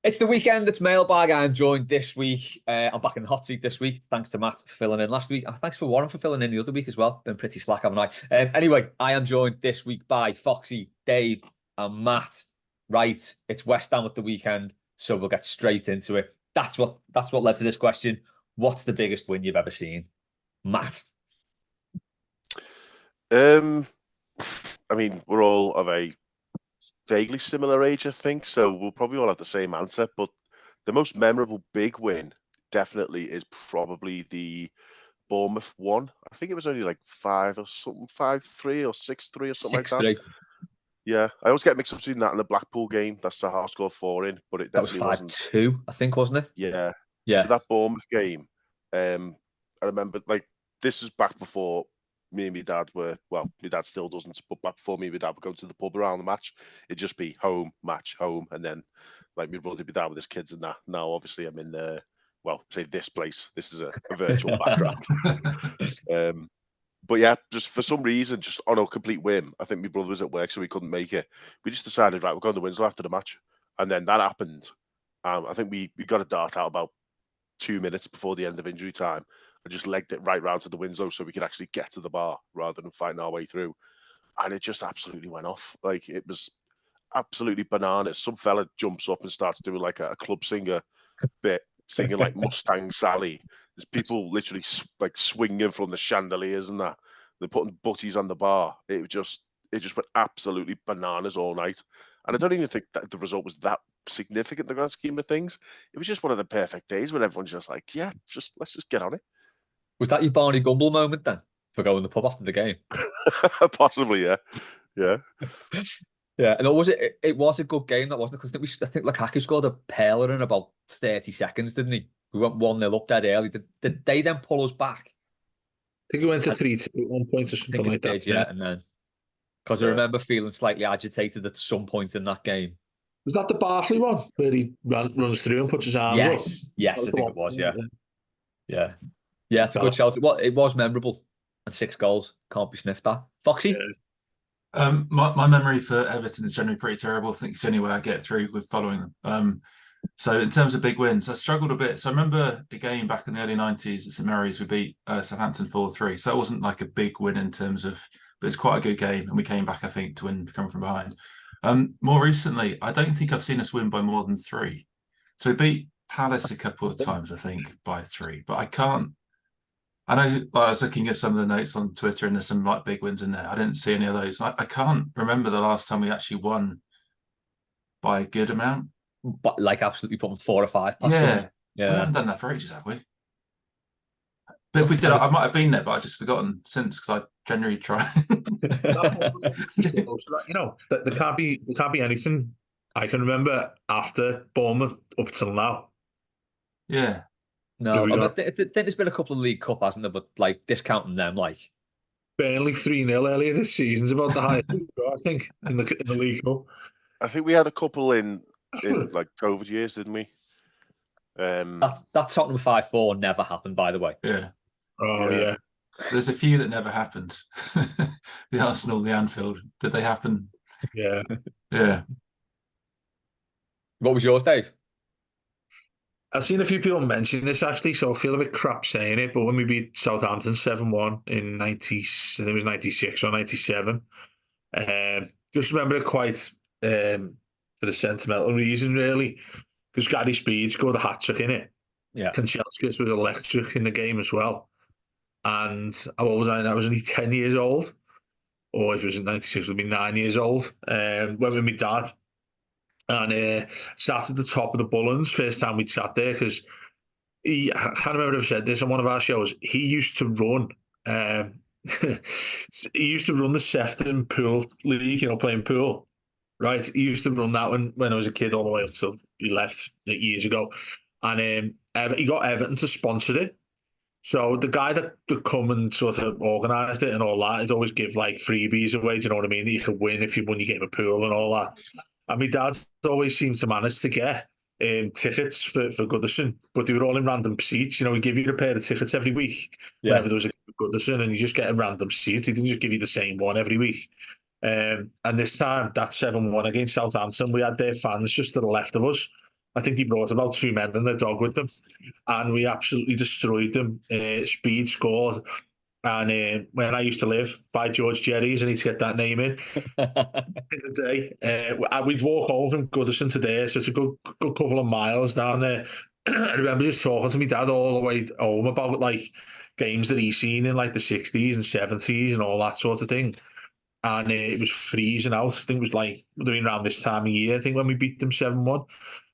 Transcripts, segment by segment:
It's the weekend. It's Mailbag. I'm joined this week. I'm back in the hot seat this week. Thanks to Matt for filling in last week. Thanks for Warren for filling in the other week as well. Been pretty slack, haven't I? Anyway, I am joined this week by Foxy, Dave, and Matt. Right, it's West Ham at the weekend, so we'll get straight into it. That's what led to this question. What's the biggest win you've ever seen, Matt? I mean, we're all of a vaguely similar age, I think, so we'll probably all have the same answer. But the most memorable big win definitely is probably the Bournemouth one. I think it was only like 5 or something, 5-3 or 6-3 or something like that. 6-3. Yeah, I always get mixed up between that and the Blackpool game. That's the half score 4 in, but it That was definitely wasn't. 5-2, I think, wasn't it? Yeah. Yeah. So that Bournemouth game, I remember, like, this was back before me and my dad were, well, my dad still doesn't, but back before me and my dad would go to the pub around the match, it'd just be home, match, home, and then, like, my brother would be down with his kids and that. Now, obviously, I'm in the, well, say this place. This is a virtual background. But yeah, just for some reason, just on a complete whim, I think my brother was at work, so he couldn't make it. We just decided, right, we're going to Winslow after the match. And then that happened. I think we got a dart out about 2 minutes before the end of injury time and just legged it right round to the Winslow so we could actually get to the bar rather than fighting our way through. And it just absolutely went off. Like, it was absolutely bananas. Some fella jumps up and starts doing like a club singer bit, singing like Mustang Sally. There's people literally like swinging from the chandeliers and that. They're putting butties on the bar. It just went absolutely bananas all night. And I don't even think that the result was that significant in the grand scheme of things. It was just one of the perfect days when everyone's just like, yeah, let's just get on it. Was that your Barney Gumble moment then for going to the pub after the game? Possibly, yeah. Yeah. Yeah, and it was a good game, that wasn't it? Because I think Lukaku scored a peeler in about 30 seconds, didn't he? We went 1-0 up dead early. Did they then pull us back? I think we went to 3-2 at one point or something like that. Yeah, and then because I remember feeling slightly agitated at some point in that game. Was that the Barkley one where he runs through and puts his arms up? Yes, I think it was. Yeah. It's a good shout. It was memorable, and 6 goals can't be sniffed at. Foxy. Yeah. My memory for Everton is generally pretty terrible. I think it's the only way I get through with following them. So in terms of big wins, I struggled a bit. So I remember a game back in the early 90s at St Mary's, we beat Southampton 4-3. So that wasn't like a big win in terms of, but it's quite a good game. And we came back, I think, to win coming from behind. More recently, I don't think I've seen us win by more than 3. So we beat Palace a couple of times, I think, by 3. But I know, I was looking at some of the notes on Twitter and there's some like big wins in there. I didn't see any of those. I can't remember the last time we actually won by a good amount. But like absolutely putting 4 or 5 past yeah. We haven't done that for ages, have we? But if we did, I might have been there, but I've just forgotten since because I generally try. You know, there can't be anything I can remember after Bournemouth up till now. Yeah. No, I think there's been a couple of League Cup, hasn't there? But like discounting them, like Burnley 3-0 earlier this season's about the highest, I think, in the League Cup. I think we had a couple in like COVID years, didn't we? That Tottenham 5-4 never happened, by the way. Yeah. Oh yeah. There's a few that never happened. The Arsenal, the Anfield, did they happen? Yeah. Yeah. What was yours, Dave? I've seen a few people mention this actually, so I feel a bit crap saying it. But when we beat Southampton 7-1 in 90, I think it was 96 or 97, just remember it quite for the sentimental reason, really, because Gary Speed scored a hat trick in it. Yeah, Kanchelskis was electric in the game as well. And what was I? I was only 10 years old, or if it was in 96, it would be 9 years old. Went with my dad. And sat at the top of the Bullens, first time we'd sat there, because I can't remember if I said this on one of our shows. He used to run, he used to run the Sefton Pool League, you know, playing pool, right? He used to run that when I was a kid, all the way up till he left years ago. And he got Everton to sponsor it. So the guy that come and sort of organised it and all that, he'd always give like freebies away, do you know what I mean? You could win if you won your game of pool and all that. And my dad always seemed to manage to get tickets for Goodison, but they were all in random seats. You know, he'd give you a pair of tickets every week whenever there was a Goodison, and you just get a random seat. He didn't just give you the same one every week. And this time, that 7-1 against Southampton, we had their fans just to the left of us. I think he brought about 2 men and a dog with them, and we absolutely destroyed them. Speed scored, and when I used to live by George Jerry's, I need to get that name in the day. We'd walk home from Goodison to there, so it's a good couple of miles down there. I remember just talking to my dad all the way home about like games that he's seen in like the 60s and 70s and all that sort of thing. And it was freezing out. I think it was like around this time of year, I think, when we beat them 7-1.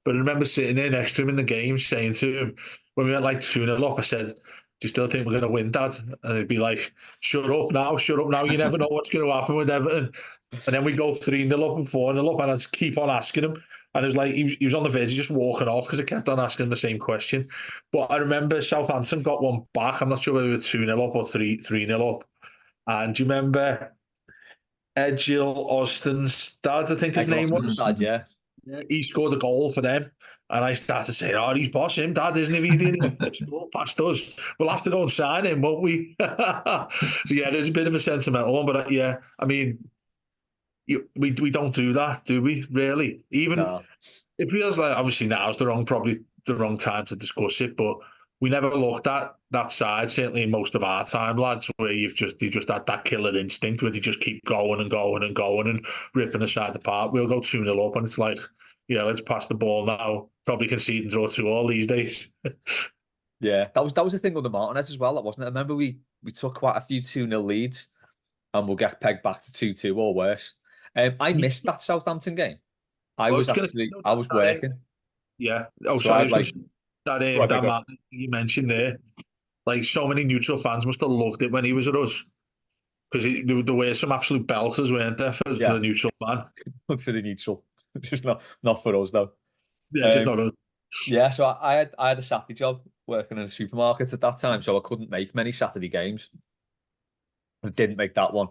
But I remember sitting there next to him in the game saying to him, when we went like 2-0 up, I said, "Do you still think we're going to win, Dad?" And he'd be like, shut up now, you never know what's going to happen with Everton. And then we go 3-0 up and 4-0 up, and I'd keep on asking him. And it was like he was on the verge of just walking off because I kept on asking him the same question. But I remember Southampton got one back. I'm not sure whether we were 2-0 up or 3-0 up. And do you remember Edgil Austin's dad, I think his name was? Dad, yeah. He scored a goal for them. And I started saying, "Oh, he's boss him, Dad, isn't he? He's the score past us. We'll have to go and sign him, won't we?" So yeah, there's a bit of a sentimental one, but yeah, I mean, we don't do that, do we? Really? Even it feels like obviously now is probably the wrong time to discuss it, but we never looked at that side, certainly in most of our time, lads, where you just had that killer instinct where you just keep going and going and going and ripping aside the part. We'll go 2-0 up, and it's like, yeah, let's pass the ball now. Probably concede and draw 2-2 these days. Yeah, that was the thing with the Martinez as well, that wasn't it? I remember we took quite a few 2-0 leads, and we'll get pegged back to 2-2 or worse. I missed that Southampton game. I was working. Yeah. Oh, So sorry. I'd like that man you mentioned there, like so many neutral fans must have loved it when he was at us, because there were some absolute belters, weren't there, for the neutral fan? Not for the neutral, just not for us though. Yeah, just not us. Yeah, so I had a Saturday job working in a supermarket at that time, so I couldn't make many Saturday games. I didn't make that one,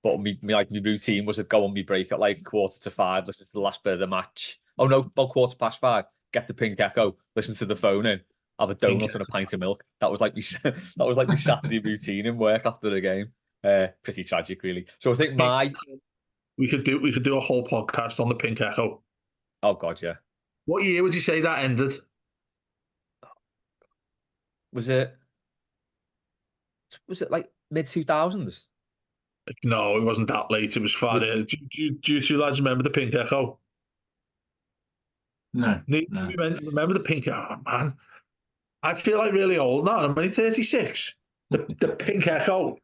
but my routine was to go on my break at like 4:45, listen to the last bit of the match. Oh no, about 5:15, get the Pink Echo, listen to the phone in, have a donut and a pint of milk. That was like my Saturday routine in work after the game. Pretty tragic, really. So I think we could do a whole podcast on the Pink Echo. Oh God, yeah. What year would you say that ended? Was it like mid-2000s? No, it wasn't that late. It was far. Do you two lads remember the Pink Echo? No. Remember the Pink Echo? Oh, man, I feel like really old now. I'm only 36. The Pink Echo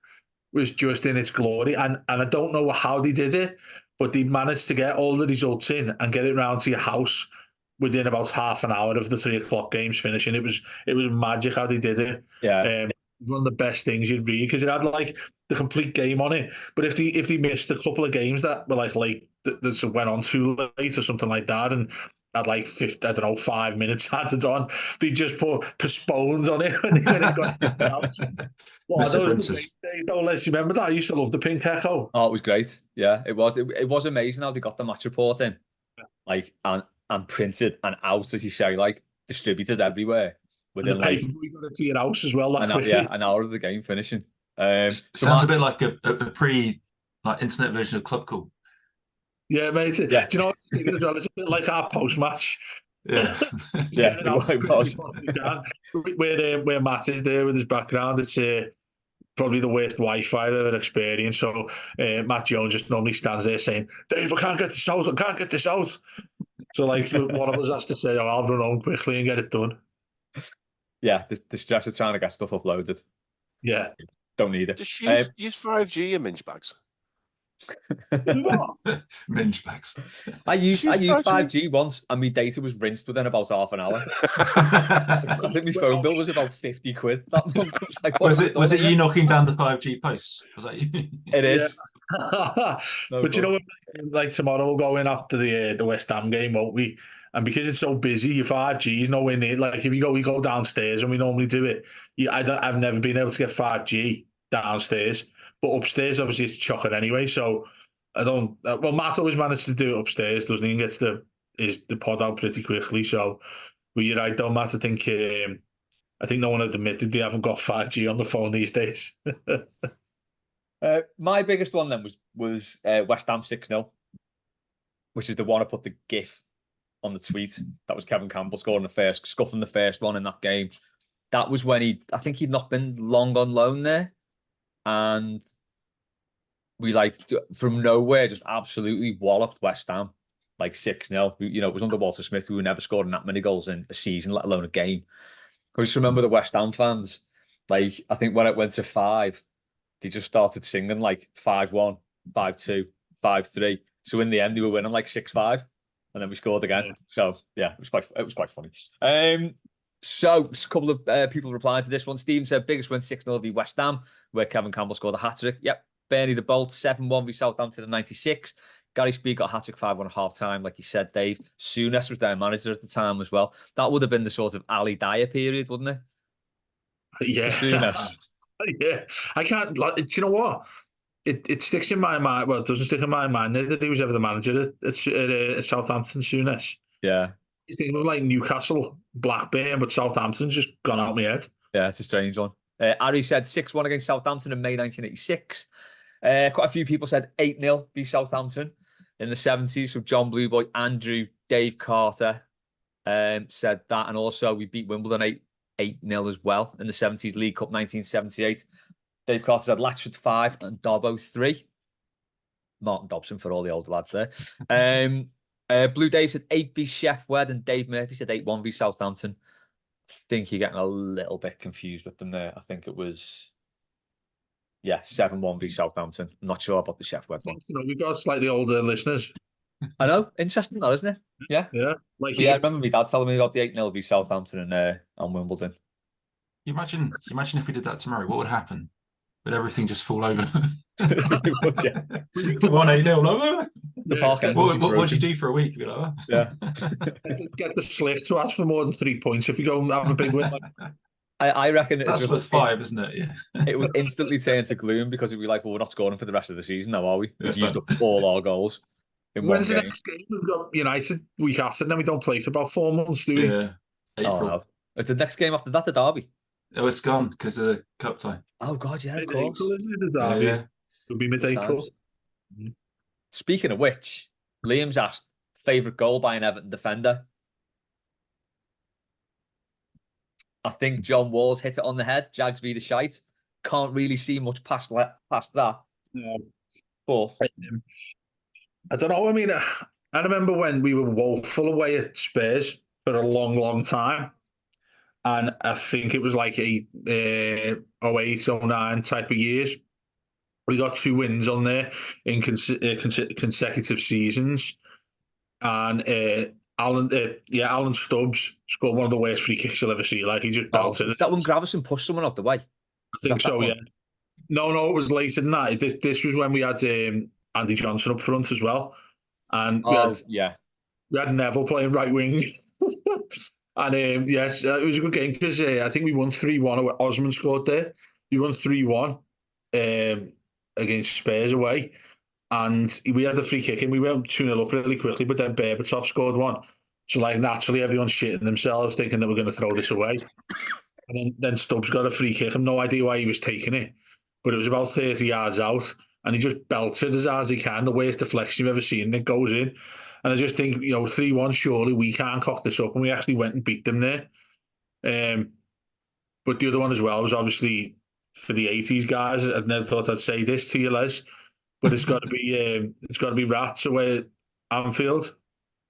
was just in its glory, and I don't know how they did it, but they managed to get all the results in and get it round to your house within about half an hour of the 3:00 games finishing. It was magic how they did it. Yeah. One of the best things you'd read, because it had like the complete game on it. But if they missed a couple of games that were like late, that went on too late or something like that, and had like 5 minutes added on, they just put postpones on it when it got out. Well, those were the days, though, Les. You remember that? I used to love the Pink Echo. Oh, it was great. Yeah, it was. It was amazing how they got the match report in, like and printed and out, as you say, like distributed everywhere. Within like we got it to your house as well. An hour of the game finishing. Sounds a bit like a pre internet version of Club Call. Yeah, mate. Yeah. Do you know what I'm thinking as well? It's a bit like our post match. Yeah, yeah. It was. Where Matt is there with his background, it's probably the worst Wi-Fi I've ever experienced. So Matt Jones just normally stands there saying, "Dave, I can't get this out. I can't get this out." So like one of us has to say, "Oh, I'll run home quickly and get it done." Yeah, the stress of trying to get stuff uploaded. Yeah, don't need it. Just use 5G in Minge bags. Minge bags. I used 5G once, and my data was rinsed within about half an hour. I think my phone bill was about 50 quid that month. Was it you knocking down the 5G posts? Was that you? It is. But you know what? Like tomorrow we'll go in after the West Ham game, won't we? And because it's so busy, your 5G is nowhere near. Like if we go downstairs and we normally do it, I've never been able to get 5G downstairs. But upstairs, obviously, it's chocker anyway. So I don't. Well, Matt always manages to do it upstairs, doesn't he? And gets the pod out pretty quickly. So, but you're right, though, Matt. I think no one had admitted they haven't got 5G on the phone these days. My biggest one then was West Ham 6-0, which is the one I put the GIF on the tweet. That was Kevin Campbell scoring scuffing the first one in that game. That was when I think he'd not been long on loan there. And we from nowhere just absolutely walloped West Ham, like 6-0. It was under Walter Smith. We were never scoring that many goals in a season, let alone a game. I just remember the West Ham fans, I think when it went to 5, they just started singing 5-1, 5-2, 5-3. So in the end, they were winning 6-5, and then we scored again. Yeah. So yeah, it was quite funny. So a couple of people replied to this one. Stephen said biggest win 6-0 v West Ham, where Kevin Campbell scored a hat-trick. Yep. Bernie the Bolt 7-1 v Southampton in 96. Gary Speed got a hat-trick 5-1 at half-time, like you said, Dave. Souness was their manager at the time as well. That would have been the sort of Ali Dyer period, wouldn't it? Yeah. Souness. Yeah. I can't, do you know what? It sticks in my mind. Well, it doesn't stick in my mind that he was ever the manager at Southampton, Souness. Yeah. He's thinking of Newcastle, Blackburn, but Southampton's just gone out of my head. Yeah, it's a strange one. Ari said 6-1 against Southampton in May 1986. Quite a few people said 8-0 v Southampton in the 70s. So John Blueboy, Andrew, Dave Carter said that. And also we beat Wimbledon 8-0 as well in the 70s League Cup 1978. Dave Carter said Latchford 5 and Dobbo 3. Martin Dobson for all the older lads there. Blue Dave said 8 v Sheffield, and Dave Murphy said 8-1 v Southampton. I think you're getting a little bit confused with them there. I think it was 7-1 v Southampton. I'm not sure about the Sheffield one. We've got slightly older listeners. I know. Interesting, though, isn't it? Yeah. Yeah. I remember my dad telling me about the 8-0 v Southampton and Wimbledon. You imagine if we did that tomorrow, what would happen? Would everything just fall over? Would you? 1-8-0, The park end. What would you do for a week? Yeah. Get the Slift to ask for more than 3 points if you go and have a big win. I reckon that's worth 5, isn't it? Yeah. It would instantly turn to gloom because it'd be well, we're not scoring for the rest of the season now, are we? We've used up all our goals in When's one the game. next game? We've got United week after, and then we don't play for about 4 months, do we? Yeah. April. Oh, no. Is the next game after that the derby? Oh, it's gone because of the cup tie. Oh, God, yeah, of course. April, isn't it, the derby? Yeah. It'll be mid-April. Speaking of which, Liam's asked, favourite goal by an Everton defender? I think John Wall's hit it on the head. Jags v the shite. Can't really see much past that. No. But I don't know. I mean, I remember when we were woeful away at Spurs for a long, long time. And I think it was like a 08, 09 type of years. We got 2 wins on there in consecutive seasons. And Alan Stubbs scored one of the worst free kicks you'll ever see. He just belted it. That when Gravison pushed someone out the way? I think so, yeah. No, it was later than that. This was when we had Andy Johnson up front as well. And we had Neville playing right wing. And yes, it was a good game because I think we won 3-1. Osman scored there. We won 3-1 against Spurs away. And we had the free kick and we went 2-0 up really quickly, but then Berbatov scored one. So naturally everyone's shitting themselves thinking that we're going to throw this away. And then Stubbs got a free kick. I have no idea why he was taking it, but it was about 30 yards out and he just belted as hard as he can. The worst deflection you've ever seen. And it goes in. And I just think, 3-1, surely we can't cock this up. And we actually went and beat them there. But the other one as well was obviously for the 80s guys. I'd never thought I'd say this to you, Les, but it's got to be Rats away at Anfield.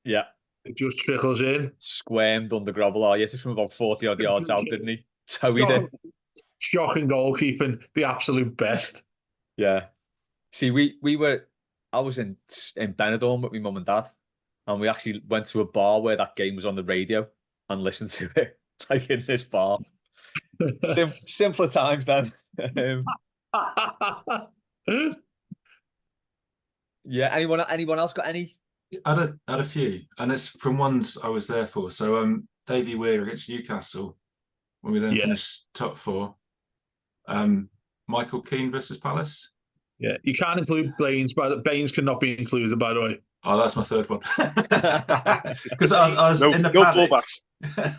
Yeah. It just trickles in. Squirmed under Grobbelaar. He hit it from about 40 odd yards out, didn't he? Towed it. Shocking goalkeeping. The absolute best. Yeah. See, I was in Benidorm with my mum and dad, and we actually went to a bar where that game was on the radio and listened to it, in this bar. Simpler times then. Yeah. Anyone else got any? I had a few, and it's from ones I was there for. So Davy Weir against Newcastle when we then finished top 4. Michael Keane versus Palace. Yeah, you can't include Baines, but Baines cannot be included, by the way. Oh, that's my third one. Because I was in the no paddock. fullbacks.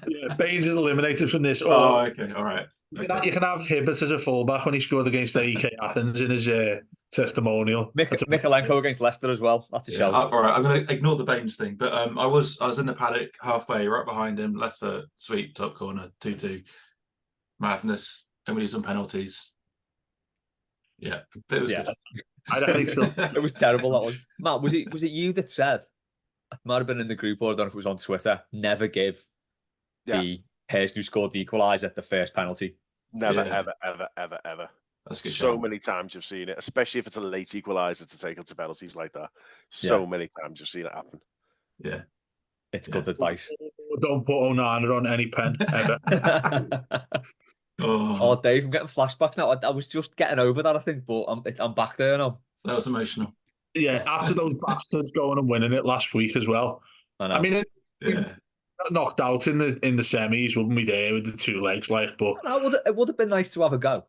Yeah, Baines is eliminated from this. Oh, okay, all right. You can have Hibbert as a fullback when he scored against AEK Athens in his testimonial. That's a Mikalenko against Leicester as well. That's a shout. All right, I'm going to ignore the Baines thing, but I was in the paddock halfway, right behind him, left foot, sweep, top corner, 2-2, madness, and we need some penalties. Yeah, it was good. I think so. It was terrible, that one. Matt, was it you that said, it might have been in the group or I don't know if it was on Twitter, never give the person who scored the equaliser the first penalty? Never, ever. That's good. So many times you've seen it, especially if it's a late equaliser to take it to penalties like that. So many times you've seen it happen. Yeah. It's good advice. Don't put Onana on any pen, ever. Oh, Dave, I'm getting flashbacks now. I was just getting over that, I think, but I'm back there now. That was emotional. Yeah, after those bastards going and winning it last week as well. I mean, we got knocked out in the semis, wouldn't we? There with the two legs, like, but it would have been nice to have a go.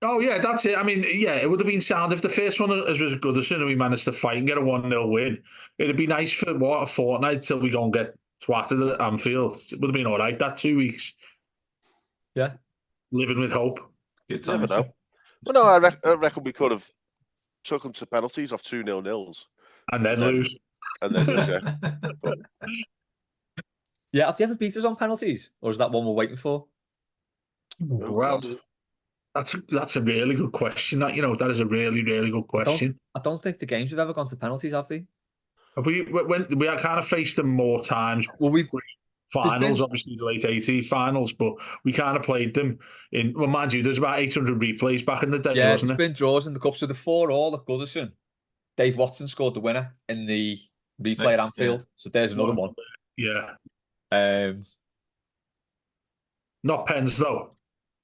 Oh yeah, that's it. I mean, yeah, it would have been sound if the first one was as good as and we managed to fight and get a 1-0 win. It'd be nice for a fortnight till we go and get twatted at Anfield. It would have been all right that 2 weeks. Yeah. Living with hope. Good Never time. know. Well, no, I reckon we could have took them to penalties off 2-0 nils. And then lose. And then lose, yeah. But... Yeah, have you ever beat us on penalties? Or is that one we're waiting for? Well, that's a really good question. That that is a really, really good question. I don't think the games have ever gone to penalties, have they? Have we kind of faced them more times? Well, finals, obviously the late 80s finals, but we kind of played them in. Well, mind you, there's about 800 replays back in the day. Yeah, wasn't there's been draws in the cup. So the 4-4 at Goodison, Dave Watson scored the winner in the replay at Anfield. Yeah. So there's another one. Yeah. Not pens though.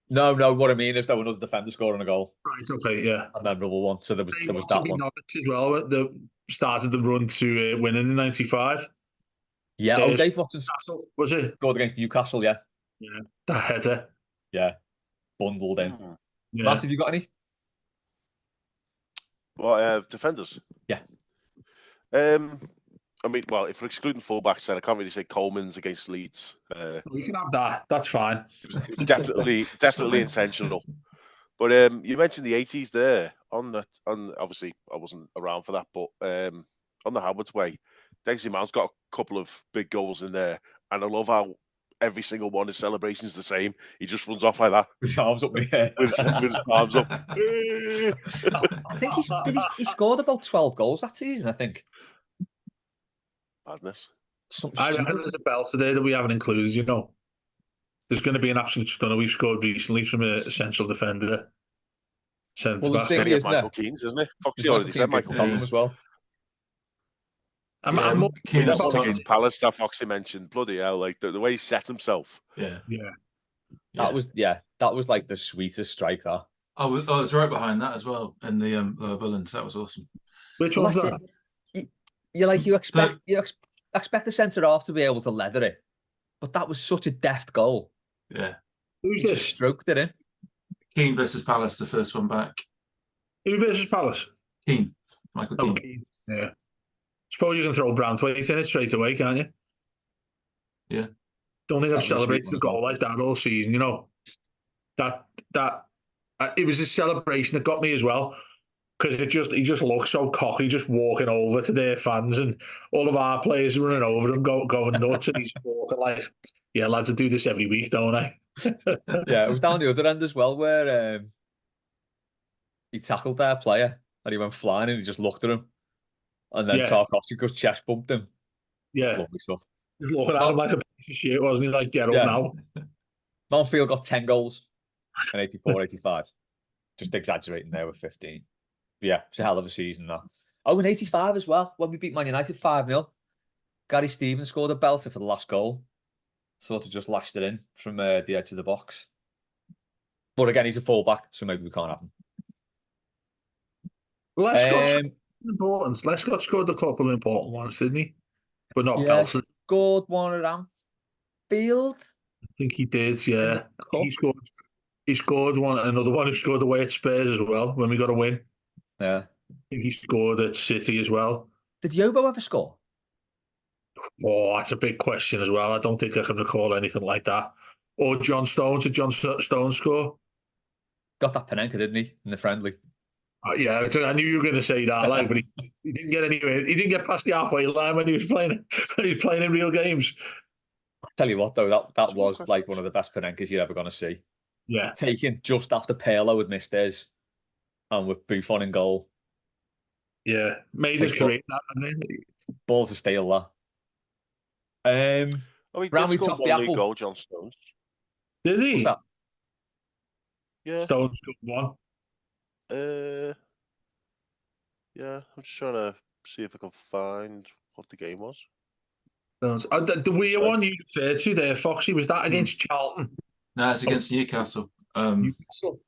No. What I mean is though another defender scoring a goal. Right. Okay. Yeah. A memorable one. So there was that one as well. That started the run to winning in '95. Yeah. Dave Watson was it scored against Newcastle? Yeah. Yeah. That header. Yeah. Bundled in. Yeah. Matt, have you got any? What defenders? Yeah. I mean, well, if we're excluding fullbacks, then I can't really say Coleman's against Leeds. We can have that. That's fine. It was definitely intentional. But you mentioned the 80s there on obviously I wasn't around for that, but on the Howard's Way, Dexy Mount's got a couple of big goals in there, and I love how every single one his celebration's the same. He just runs off like that with his arms up in the air. with his arms up. I think he scored about 12 goals that season, I think. Madness. I reckon there's a belt today that we haven't included, There's going to be an absolute stunner we've scored recently from a central defender. Well, the thing is, Michael Keane's, isn't it? Foxy already said Michael Keane as well. Keane's Palace that Foxy mentioned, bloody hell, like the way he set himself. Yeah. That was like the sweetest strike, that. I was right behind that as well in the Lower Bullens. That was awesome. Which one's that? You expect the centre half to be able to leather it, but that was such a deft goal. Yeah. Who's he this? Just stroked it in. Keane versus Palace, the first one back. Who versus Palace? Keane. Michael Keane. Keane. Yeah. Suppose you can throw Brantwaite in it straight away, can't you? Yeah. Don't think I've celebrated a goal like that all season, it was a celebration that got me as well. Because he just looks so cocky, just walking over to their fans, and all of our players are running over him, going nuts, and he's walking like, "Yeah, lads, I do this every week, don't I?" Yeah, it was down the other end as well, where he tackled their player, and he went flying, and he just looked at him, and then Tarkovsky just chest bumped him. Yeah, lovely stuff. He's looking at him like a piece of shit, wasn't he? Like, get up now. Mountfield got 10 goals in 84, 85. Just exaggerating there with 15. Yeah, it's a hell of a season, that. Oh, in 85 as well, when we beat Man United 5-0. Gary Stevens scored a belter for the last goal. Sort of just lashed it in from the edge of the box. But again, he's a fullback, so maybe we can't have him. Lescott scored a couple of important ones, didn't he? But not belters. Scored one at Anfield. I think he did, yeah. He scored another one who scored away at Spiras as well when we got a win. Yeah. I think he scored at City as well. Did Yobo ever score? Oh, that's a big question as well. I don't think I can recall anything like that. Or John Stones. Did John Stones score? Got that Panenka, didn't he, in the friendly? Yeah, I knew you were going to say that, like, but he didn't get anywhere. He didn't get past the halfway line when he was playing in real games. I'll tell you what, though, that That's a good was question. like one of the best Panenkes you're ever going to see. Yeah, Taken just after Pirlo had missed his, and with Buffon in goal. yeah, made his Take career. That, Ball to steal that. Oh, he did Bramley score toffee one league apple. goal, John Stones. did he? What's that? Yeah. Stones got one. Yeah, I'm just trying to see if I can find what the game was. Stones. The weird one you referred to there, Foxy, was that against Charlton? No, it's against Newcastle. Newcastle.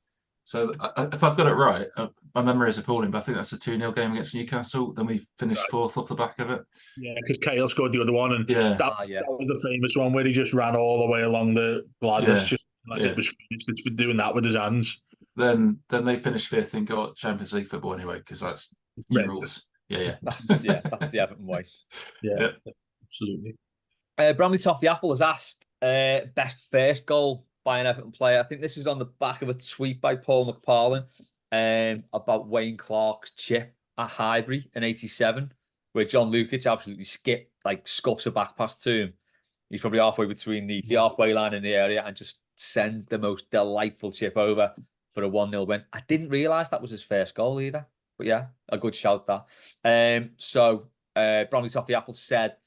So if I've got it right, my memory is appalling, but I think that's a 2-0 game against Newcastle. Then we finished fourth off the back of it. Yeah, because Kale scored the other one, and Yeah. that Yeah. was the famous one where he just ran all the way along the ladders, Yeah. just like Yeah. it was finished. It's for doing that with his hands. Then they finished fifth and got Champions League football anyway, because that's new rules. Yeah. That's the Everton way. Yeah, absolutely. Bramley Toffee Apple was asked best first goal by an Everton player. I think this is on the back of a tweet by Paul McParlin about Wayne Clark's chip at Highbury in '87, where John Lukic absolutely scuffs a back pass to him. He's probably halfway between the halfway line in the area and just sends the most delightful chip over for a 1-0 win. I didn't realise that was his first goal either. But yeah, a good shout that. So Bramley Toffee Apple said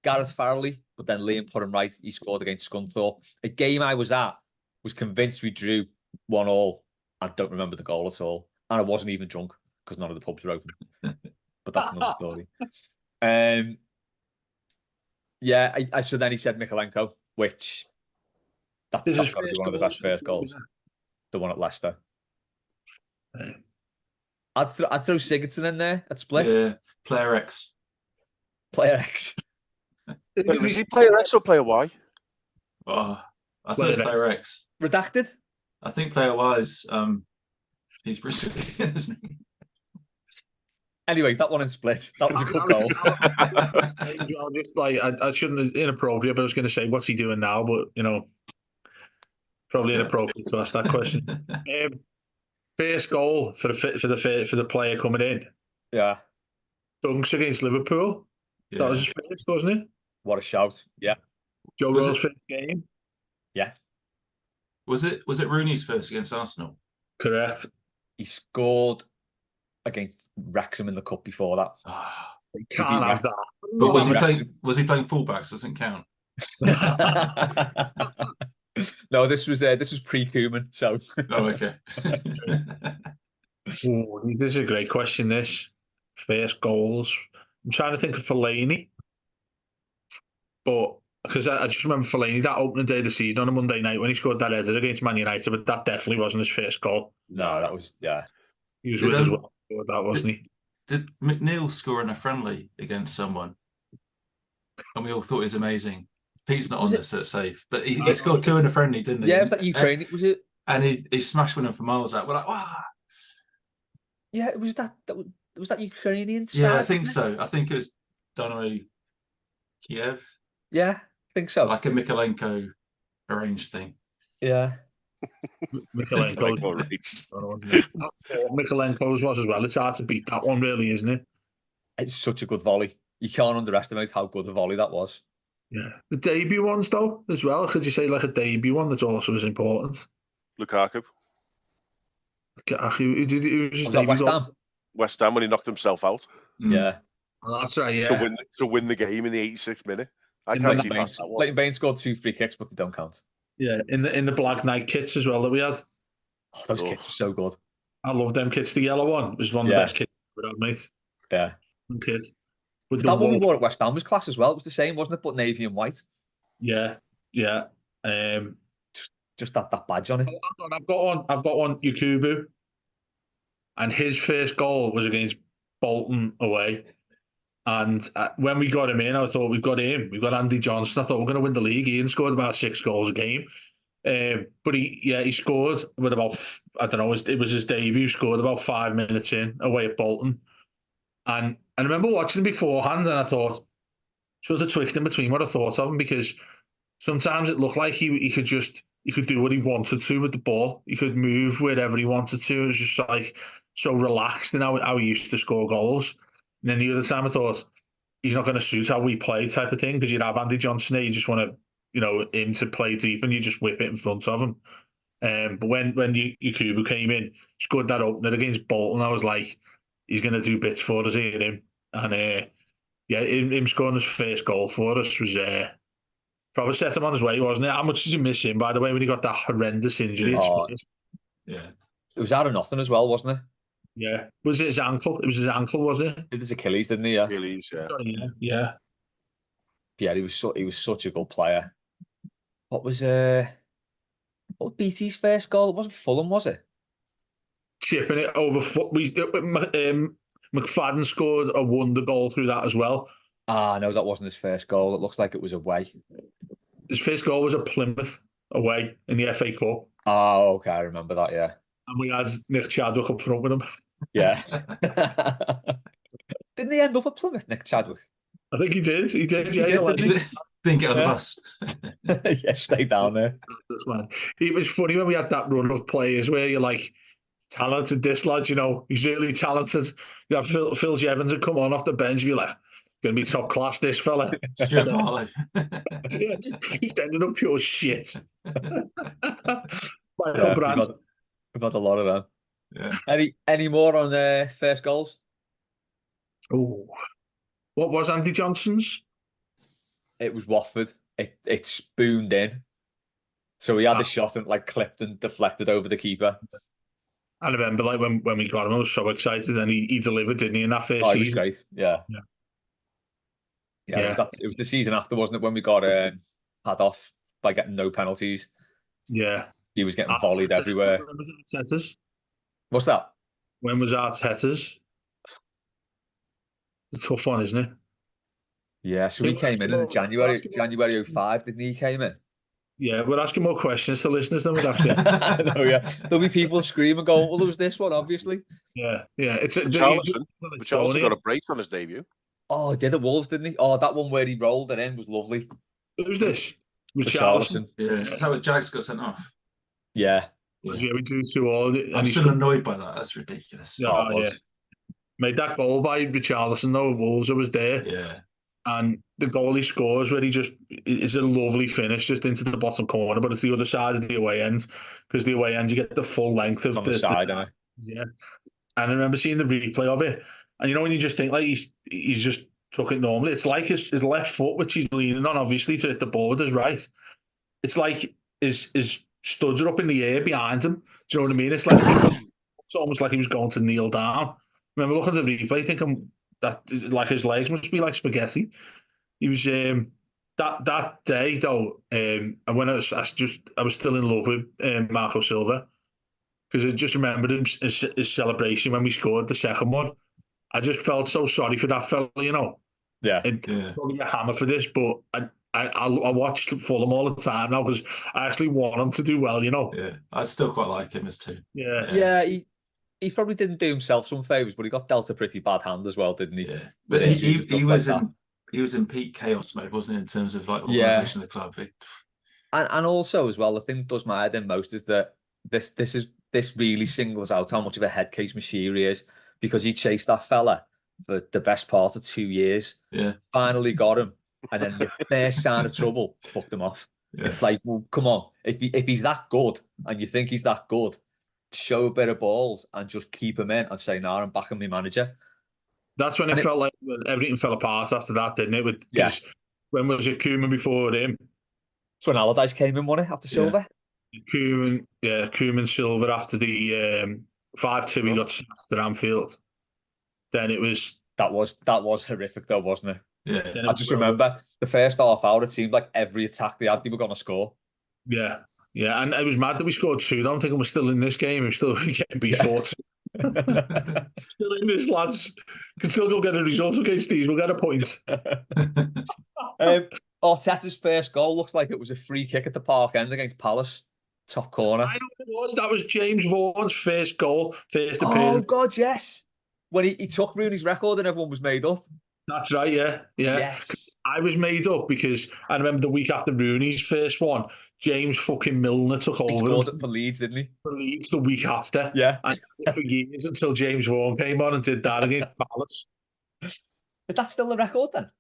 Gareth Farrelly, but then Liam put him right. He scored against Scunthorpe. A game I was at, was convinced we drew 1-1. I don't remember the goal at all. And I wasn't even drunk because none of the pubs were open. But that's another story. So then he said Mikalenko, which that's got to be one of the best first goals. The one at Leicester. I'd throw Sigurdsson in there at Split. Yeah, player X. Player X. Wait, was he player X or player Y? Oh, I thought it was player X. Redacted? I think player Y is he's Brazilian, isn't he? Anyway, that one in Split. That was a good goal. I'll just I shouldn't have inappropriate, but I was going to say, what's he doing now? But probably inappropriate to ask that question. First goal for the player coming in. Yeah. Dunks against Liverpool. Yeah. That was his first, wasn't it? What a shout. Yeah. Joe Royal's first game. Yeah. Was it Rooney's first against Arsenal? Correct. He scored against Wrexham in the cup before that. You can't have that. But was he playing fullbacks? Doesn't count. No, this was pre-Koeman, so. Oh, okay. Ooh, this is a great question, this. First goals. I'm trying to think of Fellaini. But, because I just remember Fellaini, that opening day of the season on a Monday night when he scored that header against Man United, but that definitely wasn't his first goal. No, that was, yeah. He was with as well. That wasn't he? Did McNeil score in a friendly against someone? And we all thought he was amazing. Pete's not on this, so it's safe. But he scored 2 in a friendly, didn't he? Yeah, it was that Ukraine, was it? And he smashed one from miles out. We're like, wow. Yeah, it was that was that Ukrainian side. Yeah, I think so. I think it was Dynamo Kiev. Yeah, I think so. Like a Mikalenko arranged thing. Yeah. Mikalenko's was as well. It's hard to beat that one, really, isn't it? It's such a good volley. You can't underestimate how good a volley that was. Yeah. The debut ones, though, as well. Could you say like a debut one that's also as important? Lukaku. Who was his debut? West Ham? West Ham when he knocked himself out. Yeah. Oh, that's right, yeah. To win the game in the 86th minute. I can't see past that one. Leighton Baines scored 2 free kicks, but they don't count. Yeah, in the Black Knight kits as well that we had. Oh, those kits were so good. I love them kits. The yellow one was one of the best kits we had, mate. Yeah. Kits. That one we wore at West Ham was class as well. It was the same, wasn't it? But navy and white. Yeah, yeah. Just that badge on it. I've got one. Yakubu, and his first goal was against Bolton away. And when we got him in, I thought we've got him. We've got Andy Johnson. I thought we're going to win the league. Ian scored about 6 goals a game. But he scored with about, I don't know, it was his debut. Scored about 5 minutes in away at Bolton. And I remember watching him beforehand, and I thought, sort of twixt in between what I thought of him, because sometimes it looked like he could do what he wanted to with the ball. He could move wherever he wanted to. It was just like, so relaxed in how he used to score goals. And then the other time I thought, he's not going to suit how we play type of thing, because you'd have Andy Johnson there, you just want to, him to play deep and you just whip it in front of him. But when Yakubu came in, scored that opener against Bolton, I was like, he's going to do bits for us here, him. And him scoring his first goal for us was probably set him on his way, wasn't it? How much did you miss him, by the way, when he got that horrendous injury? Yeah. It was out of nothing as well, wasn't it? Yeah. Was it his ankle? It was his ankle, wasn't it? Did his Achilles, didn't he? Yeah. Achilles, yeah. Yeah. Yeah, he was such a good player. What was BT's first goal? It wasn't Fulham, was it? Chipping it over foot. McFadden scored a wonder goal through that as well. No, that wasn't his first goal. It looks like it was away. His first goal was at Plymouth away in the FA Cup. Oh, okay, I remember that. Yeah, and we had Nick Chadwick up front with him. Yeah. Didn't he end up at Plymouth, Nick Chadwick? I think he did. He did. Yeah, didn't get on the bus. Yeah, stay down there. Man. It was funny when we had that run of players where you're like, talented, this lad, he's really talented. You have Phil Jevons would come on off the bench, you're like, going to be top class, this fella. Strip Harlow. He's ended up pure shit. We've had a lot of them. Yeah. Any more on first goals? Oh, what was Andy Johnson's? It was Watford. It spooned in. So he had a shot and clipped and deflected over the keeper. I remember when we got him, I was so excited, and he delivered, didn't he, in that first season? It was great. Yeah. It was the season after, wasn't it, when we got had off by getting no penalties? Yeah. He was getting volleyed everywhere. When was Arteta's? What's that? When was Arteta's? It's a tough one, isn't it? Yeah, so he came in January 05, didn't he? Came in. Yeah, we're asking more questions to listeners than we'd actually. No, yeah. There'll be people screaming, going, "Well, there was this one, obviously." Yeah. It's Richarlison got a break on his debut. Oh, he did at Wolves, didn't he? Oh, that one where he rolled it in was lovely. Who's this? Richarlison. Yeah, that's how Jags got sent off. Yeah. We do to all. I'm still annoyed by that. That's ridiculous. Yeah. Made that goal by Richarlison though. Wolves, I was there. Yeah. And the goal he scores, where it's a lovely finish just into the bottom corner, but it's the other side of the away end, because the away end you get the full length of the side. Yeah. And I remember seeing the replay of it, and when you just think he's just took it normally, it's like his left foot, which he's leaning on, obviously, to hit the ball with his right. It's like his studs are up in the air behind him. Do you know what I mean? It's almost like he was going to kneel down. I remember looking at the replay, thinking that his legs must be like spaghetti. He was that day though, and when I was still in love with Marco Silva, because I just remembered his celebration when we scored the second one. I just felt so sorry for that fella, Yeah. Probably a hammer for this, but I watch Fulham all the time now because I actually want him to do well, Yeah, I still quite like him as too. Yeah. He probably didn't do himself some favours, but he got dealt a pretty bad hand as well, didn't he? Yeah, but he was in peak chaos mode, wasn't he, in terms of organisation of the club. And also as well, the thing that does my head in most is that this really singles out how much of a head case Machiri he is, because he chased that fella for the best part of 2 years. Yeah, finally got him, and then the first sign of trouble fucked him off. Yeah. It's like, well, come on, if he's that good and you think he's that good, show a bit of balls and just keep him in and say, "Nah, I'm backing my manager." That's when it felt like everything fell apart after that, didn't it? When was it Koeman before him? It's when Allardyce came in, wasn't it, after Silva? Koeman Silva after the 5-2 he got sacked at Anfield. Then it was... That was horrific though, wasn't it? Yeah. I just remember the first half hour, it seemed like every attack they had, they were going to score. Yeah. Yeah, and it was mad that we scored 2. I'm thinking we're still in this game. We're still getting beat 4-2. Still in this, lads. Can still go get a result against these. We'll get a point. Arteta's first goal looks like it was a free kick at the Park End against Palace. Top corner. I know it was. That was James Vaughan's first goal, first appearance. Oh, God, yes. When he took Rooney's record and everyone was made up. That's right, yeah. Yes. I was made up because I remember the week after Rooney's first one, James fucking Milner took He over scored it for Leeds, didn't he? for Leeds the week after. Yeah. And for years until James Vaughan came on and did that against Palace. Is that still the record then?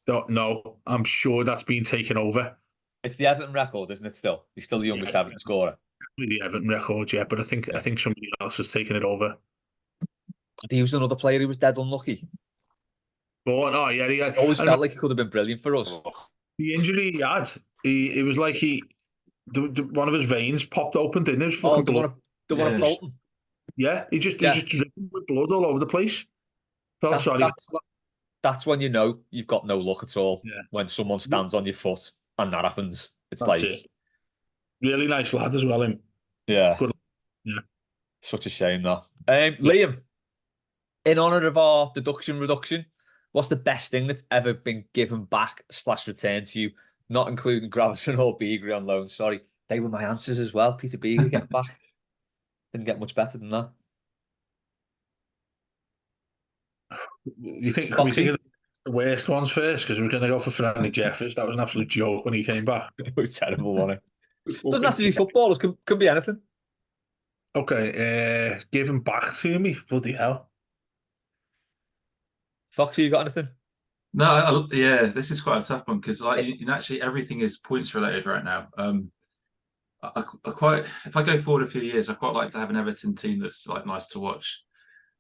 Don't know. I'm sure that's been taken over. It's the Everton record, isn't it? Still, he's still the youngest Yeah. Everton scorer. With the Everton record, yeah, but I think somebody else was taking it over. He was another player who was dead unlucky. But oh yeah, he had, Always I felt like he could have been brilliant for us. the injury he had. It was like one of his veins popped open, didn't it? It was Oh, fucking the blood. one at Bolton. Yeah, he just dripping with blood all over the place. Felt sorry. That's when you know you've got no luck at all. Yeah. When someone stands on your foot and that happens. It's That's like it. Really nice lad as well, him. Yeah. Good. Yeah. Such a shame that. Liam, in honour of our deduction reduction, what's the best thing that's ever been given back / returned to you? Not including Gravison or Beagrie on loan. Sorry. They were my answers as well. Peter Beagrie getting back. Didn't get much better than that. You think? Can we Foxy? think of the worst ones first? Because we're going to go for Franny Jeffers. That was an absolute joke when he came back. It was terrible, wasn't it? Doesn't have to be footballers. Can be anything. Okay, give him back to me. Bloody hell. Foxy, you got anything? No, yeah, this is quite a tough one because actually everything is points related right now. I quite, if I go forward a few years, I quite like to have an Everton team that's like nice to watch.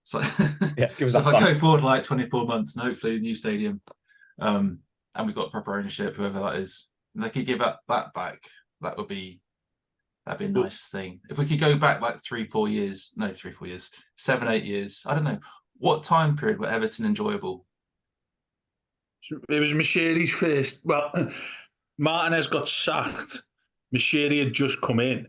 So, yeah, give us so that if back. I go forward like 24 months and hopefully a new stadium, and we've got proper ownership, whoever that is, and they could give that back, that'd be a nice thing. If we could go back like 3-4 years, 7-8 years, I don't know. What time period were Everton enjoyable? It was Machiri's first. Well, Martinez got sacked. Machiri had just come in,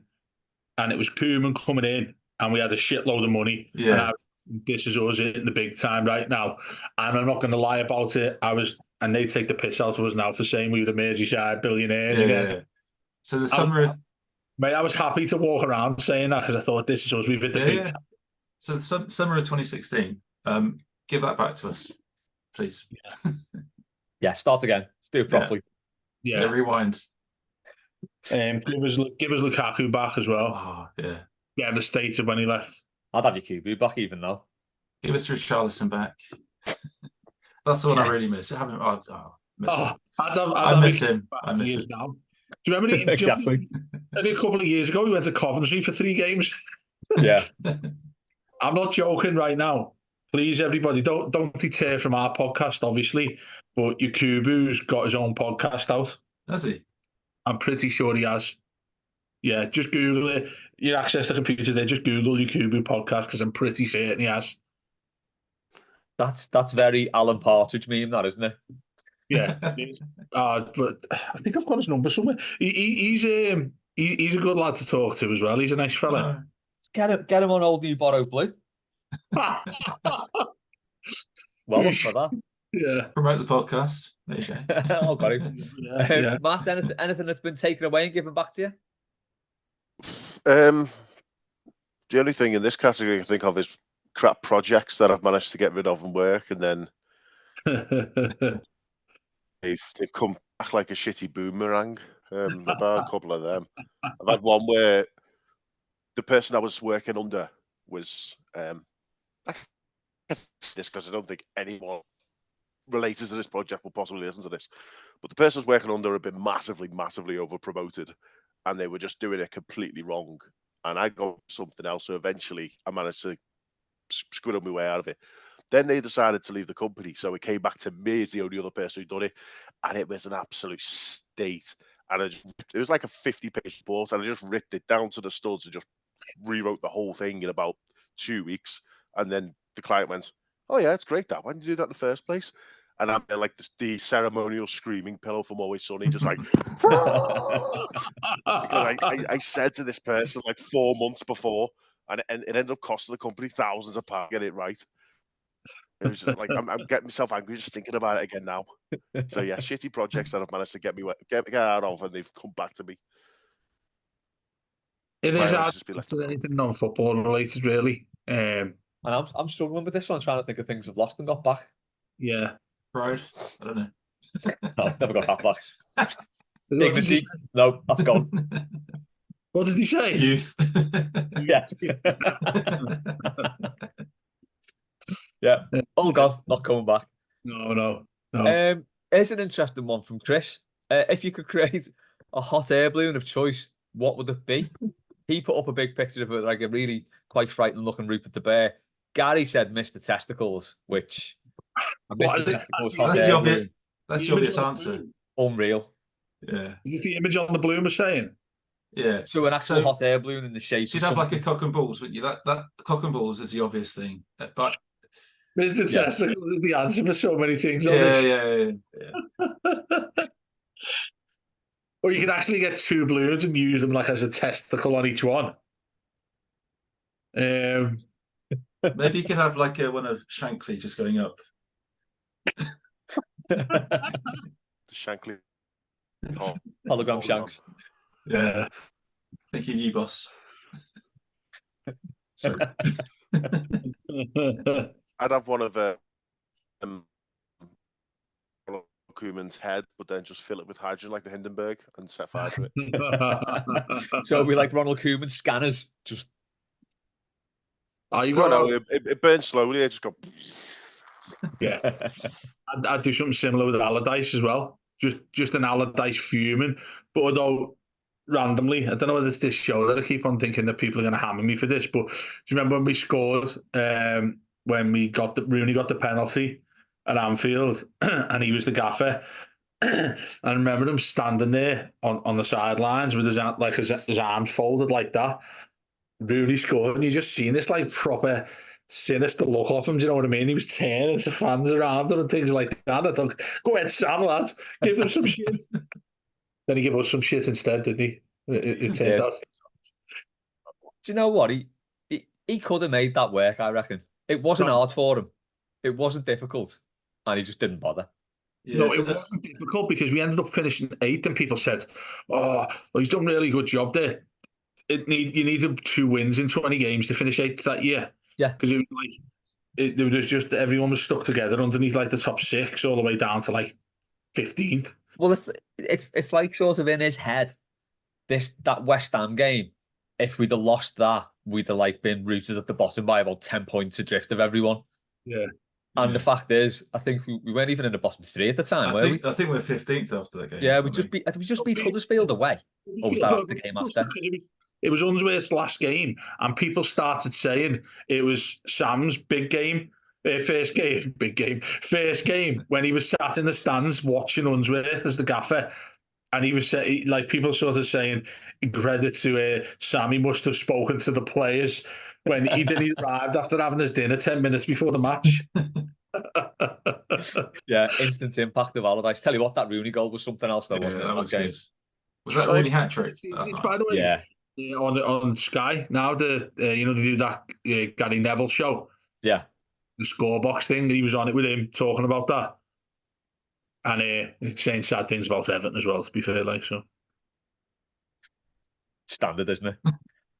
and it was Koeman coming in, and we had a shitload of money. Yeah. And this is us in the big time right now. And I'm not going to lie about it. And they take the piss out of us now for saying we were the Merseyside billionaires again. Yeah. So the summer, mate, I was happy to walk around saying that because I thought this is us. We've hit the big time. So the summer of 2016, give that back to us, please. Yeah, start again. Let's do it properly. Yeah, rewind. Give us Lukaku back as well. Oh, yeah. Devastated when he left. I'd have your QB back even though. Give us Richarlison back. That's the one I really miss. I miss him. I miss him. I miss him. Now. Do you remember? Exactly. Only a couple of years ago, we went to Coventry for 3 games. Yeah. I'm not joking right now. Please, everybody, don't deter from our podcast, obviously. But Yakubu's got his own podcast out. Has he? I'm pretty sure he has. Yeah, just Google it. You access the computers there. Just Google Yakubu podcast because I'm pretty certain he has. That's very Alan Partridge meme, that isn't it? Yeah, but I think I've got his number somewhere. He's a good lad to talk to as well. He's a nice fella. Get him on Old New Borrowed Blue. Well done for that. Yeah. Promote the podcast. There you go. Oh, got him. Yeah. Matt, anything that's been taken away and given back to you? The only thing in this category I can think of is crap projects that I've managed to get rid of and work, and then they've come back like a shitty boomerang. About a couple of them. I've had one where the person I was working under was I guess this because I don't think anyone related to this project will possibly listen to this, but the person I was working under had been massively over promoted, and they were just doing it completely wrong, and I got something else, so eventually I managed to squirrel my way out of it. Then they decided to leave the company, so it came back to me as the only other person who'd done it, and it was an absolute state. And it was like a 50-page report, and I just ripped it down to the studs and just rewrote the whole thing in about 2 weeks. And then the client went, "Oh yeah, it's great that. Why didn't you do that in the first place?" And I'm there like the ceremonial screaming pillow from Always Sunny, just like because I said to this person like 4 months before, and it ended up costing the company thousands of pounds to get it right. It was just like I'm getting myself angry just thinking about it again now. So yeah, shitty projects that I've managed to get out of, and they've come back to me. It is hard to anything non-football related, really. And I'm struggling with this one, trying to think of things I've lost and got back. Yeah, Pride. I don't know. No, never got that back. What did, Dignity, no, that's gone. what did he say? Youth. Yeah. Yeah. Oh God, not coming back. No. Here's an interesting one from Chris. If you could create a hot air balloon of choice, what would it be? He put up a big picture of it, like a really quite frightening looking Rupert the Bear. Gary said Mr. Testicles, which What Mr. is it? Testicles hot That's the air obvious. balloon. That's The the obvious image on the answer. balloon. Unreal. Yeah. Is this the image on the balloon we're saying? Yeah. So an actual hot air balloon in the shape So of you'd have like something. a cock and balls, wouldn't you? That cock and balls is the obvious thing. But Mr. Yeah. Testicles is the answer for so many things on yeah, this. yeah. Or you could actually get two balloons and use them like as a testicle on each one. Maybe you could have like one of Shankly just going up. The Shankly. Oh, Hologram Shanks. Yeah. Thank you, boss. Sorry. I'd have one of Koeman's head, but then just fill it with hydrogen like the Hindenburg and set fire to it. So we like Ronald Koeman scanners. Just You No, got it burns slowly. It just go. yeah. I'd do something similar with Allardyce as well. Just an Allardyce fuming, but although randomly, I don't know whether it's this show that I keep on thinking that people are going to hammer me for this. But do you remember when we scored? When Rooney got the penalty at Anfield, and he was the gaffer. I remember him standing there on the sidelines with his arms folded like that. Rooney scored, and you just seen this like proper sinister look off him. Do you know what I mean? He was turning to fans around him and things like that. I thought, go ahead, Sam, lads, give them some shit. Then he gave us some shit instead, didn't he? It turned out. Do you know what? He could have made that work, I reckon. It wasn't hard for him. It wasn't difficult. And he just didn't bother. Yeah, No, it wasn't difficult because we ended up finishing 8th and people said, oh, well, he's done a really good job there. You needed 2 wins in 20 games to finish 8th that year. Yeah. Because it was like, there was just, everyone was stuck together underneath like the top 6 all the way down to like 15th. Well, it's like sort of in his head, that West Ham game, if we'd have lost that, we'd have like been rooted at the bottom by about 10 points adrift of everyone. Yeah. And the fact is, I think we weren't even in the bottom 3 at the time, were we? I think we're 15th after that game. Yeah, we just beat Huddersfield away. Or was that the game after? It was Unsworth's last game, and people started saying it was Sam's big game. First game when he was sat in the stands watching Unsworth as the gaffer, and he was like people sort of saying credit to Sam. He must have spoken to the players when he arrived after having his dinner 10 minutes before the match. Yeah, instant impact of Allardyce. Tell you what, that Rooney goal was something else, though, wasn't it? That was game. good. Was that Rooney hat trick? By the way, yeah. On Sky now, they do that Gary Neville show. Yeah. The scorebox thing, he was on it with him talking about that, and it's saying sad things about Everton as well. To be fair, like so, standard, isn't it?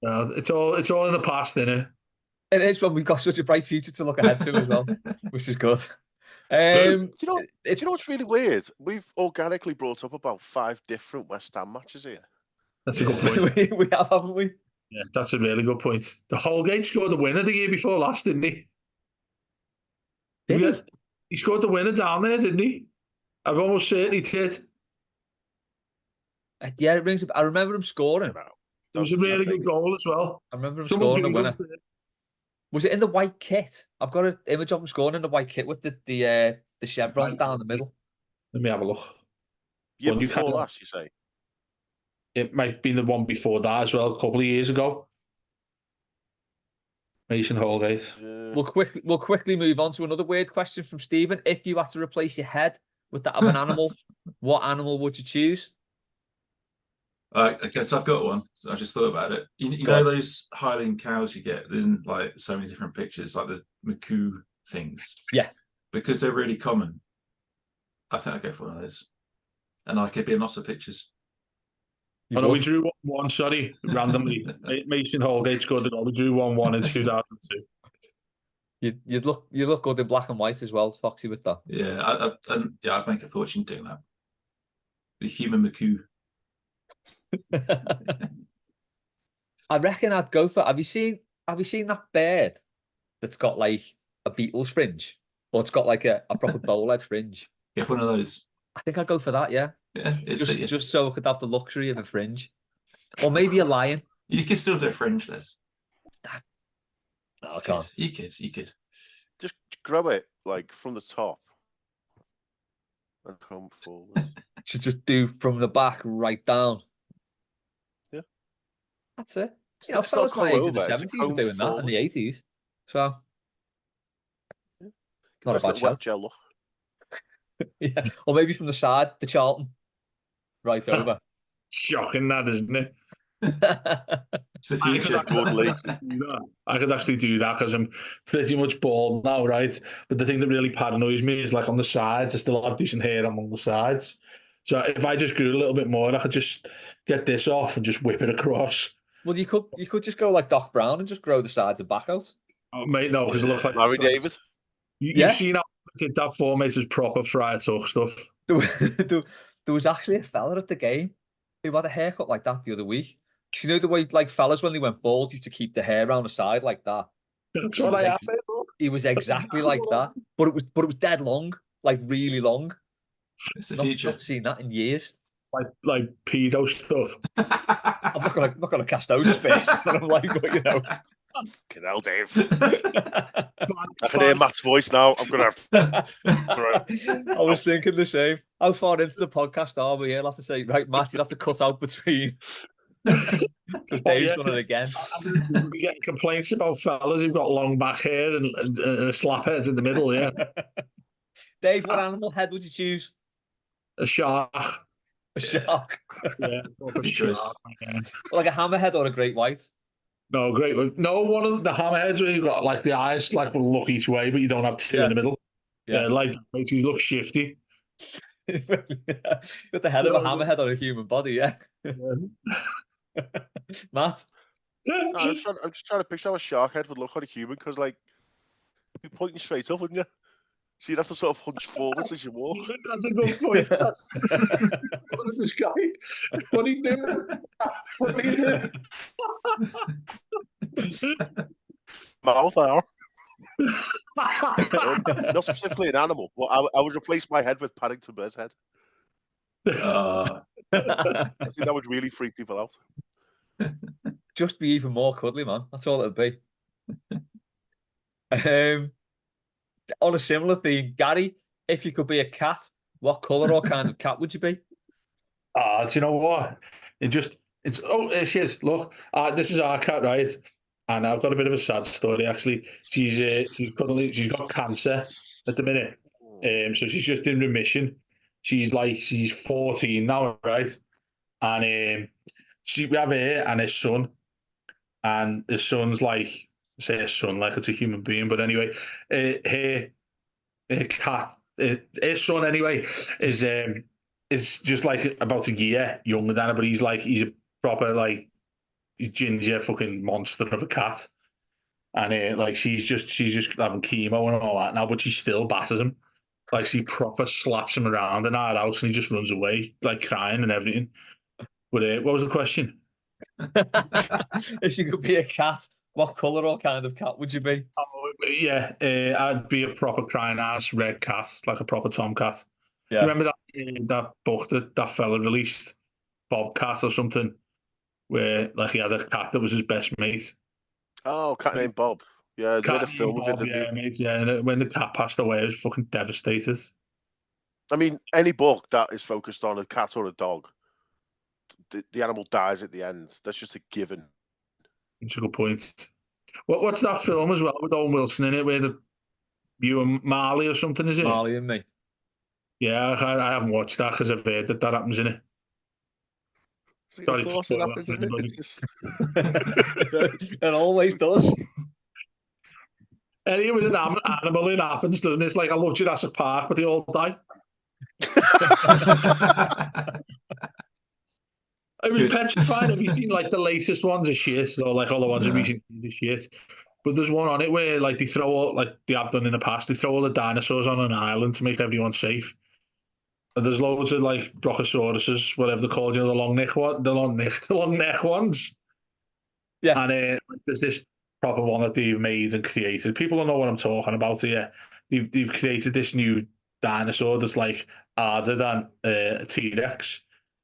It's all in the past, isn't it? It is when we've got such a bright future to look ahead to as well, which is good. Do you know what's really weird? We've organically brought up about 5 different West Ham matches here. That's a good point. we have, haven't we? Yeah, that's a really good point. The Holgate scored the winner the year before last, didn't he? He scored the winner down there, didn't he? I'm almost certain he did. Yeah, it rings. I remember him scoring. It was a really good goal as well. I remember him scoring the winner. Was it in the white kit? I've got an image of him scoring in the white kit with the chevrons down the middle. Let me have a look. Year before last, you say? It might be the one before that as well, a couple of years ago. Mason Holgate. We'll quickly move on to another weird question from Stephen. If you had to replace your head with that of an animal, what animal would you choose? I guess I've got one. So I just thought about it. You know those Highland cows you get in like so many different pictures, like the Maku things? Yeah. Because they're really common. I think I'd go for one of those. And I could be in lots of pictures. We drew 1-1, sorry, randomly. Mason Holgate scored the goal. We drew 1-1 in 2002. You'd look good in black and white as well, Foxy, with that. Yeah, I'd make a fortune doing that. The human McCoo. I reckon I'd go for. Have you seen that bird that's got like a Beatles fringe, or it's got like a proper bowlehead fringe? Yeah, one of those. I think I'd go for that. Yeah, Yeah, just so I could have the luxury of a fringe, or maybe a lion. You could still do a fringe, Liz. No, I can't. You could. Just grab it like from the top and come forward. Should just do from the back right down. Yeah, that's it. It's You know, not fellas my age in the over, it's 70s were doing that, forward. in the 80s. So, Yeah. not Nice a bad little wet shout. gel look. Yeah, or maybe from the side, the Charlton, right over. Shocking, that, isn't it? It's the future. I could actually do that because I'm pretty much bald now, right? But the thing that really paranoids me is like on the sides, I still have decent hair on the sides. So if I just grew a little bit more, I could just get this off and just whip it across. Well, you could just go like Doc Brown and just grow the sides and back out. Oh, mate, no, because it looks like Larry David. You've seen how I did that for, mate, is proper Friar Tuck stuff. There was actually a fella at the game who had a haircut like that the other week. Do you know the way like fellas when they went bald used to keep the hair around the side like that? That's what I have. He was exactly like that, but it was dead long, like really long. It's the future. Not seen that in years. Like pedo stuff. I'm not gonna cast those aspersions. I'm like, but you know. Fucking hell, Dave. I can hear Matt's voice now. I'm gonna have. I was thinking the same. How far into the podcast are we? He'll have to say, right, Matt, you'll have to cut out between. Because Dave's done it again. We get complaints about fellas who've got long back hair and a slap head in the middle, yeah. Dave, what animal head would you choose? A shark. A shark. Yeah, a shark. Yeah. Like a hammerhead or a great white? No, great. No, one of the hammerheads where you've got like the eyes like will look each way, but you don't have two in the middle. Yeah, like makes you look shifty. Got the head of a hammerhead on a human body, yeah. Matt? I'm just trying to picture how a shark head would look on a human because, like, you'd be pointing straight up, wouldn't you? So you'd have to sort of hunch forwards as you walk. That's a good point. Look at this guy. What are you doing? What are you doing? Mouth out. Not specifically an animal. Well, I would replace my head with Paddington Bear's head. I think that would really freak people out. Just be even more cuddly, man. That's all it'd be. On a similar theme, Gary, if you could be a cat, what colour or kind of cat would you be? Do you know what? There she is. Look, this is our cat, right? And I've got a bit of a sad story actually. She's got cancer at the minute. So she's just in remission. She's 14 now, right? And we have her and his son. And his son's like, say his son like it's a human being, but anyway, her cat, his son anyway, is just like about a year younger than her, but he's a proper like ginger fucking monster of a cat. And she's just having chemo and all that now, but she still batters him. Like she proper slaps him around in our house and he just runs away, like crying and everything. But what was the question? If you could be a cat, what colour or kind of cat would you be? Yeah, I'd be a proper crying ass red cat, like a proper tomcat. Yeah. You remember that book that fella released, Bobcat or something, where like he had a cat that was his best mate. Oh, cat named Bob. Yeah, they made a film of it. Yeah, mate. Yeah, and when the cat passed away, I was fucking devastated. I mean, any book that is focused on a cat or a dog, the animal dies at the end. That's just a given. That's a good point. What's that film as well with Owen Wilson in it, where you and Marley or something, is it? Marley and Me. Yeah, I haven't watched that because I've heard that happens in it. Sorry, of course it happens, isn't it? It's just... It always does. Anyway, with an animal, it happens, doesn't it? It's like I love Jurassic Park, but they all die. I mean, petrified. Have you seen like the latest ones are shit, or like all the ones are recent are shit? But there's one on it where like they throw all, like they have done in the past, they throw all the dinosaurs on an island to make everyone safe. And there's loads of like brochosauruses, whatever they're called, the long neck one, the long neck ones. Yeah. And there's this proper one that they've made and created. People don't know what I'm talking about here. They've created this new dinosaur that's like harder than a T-Rex,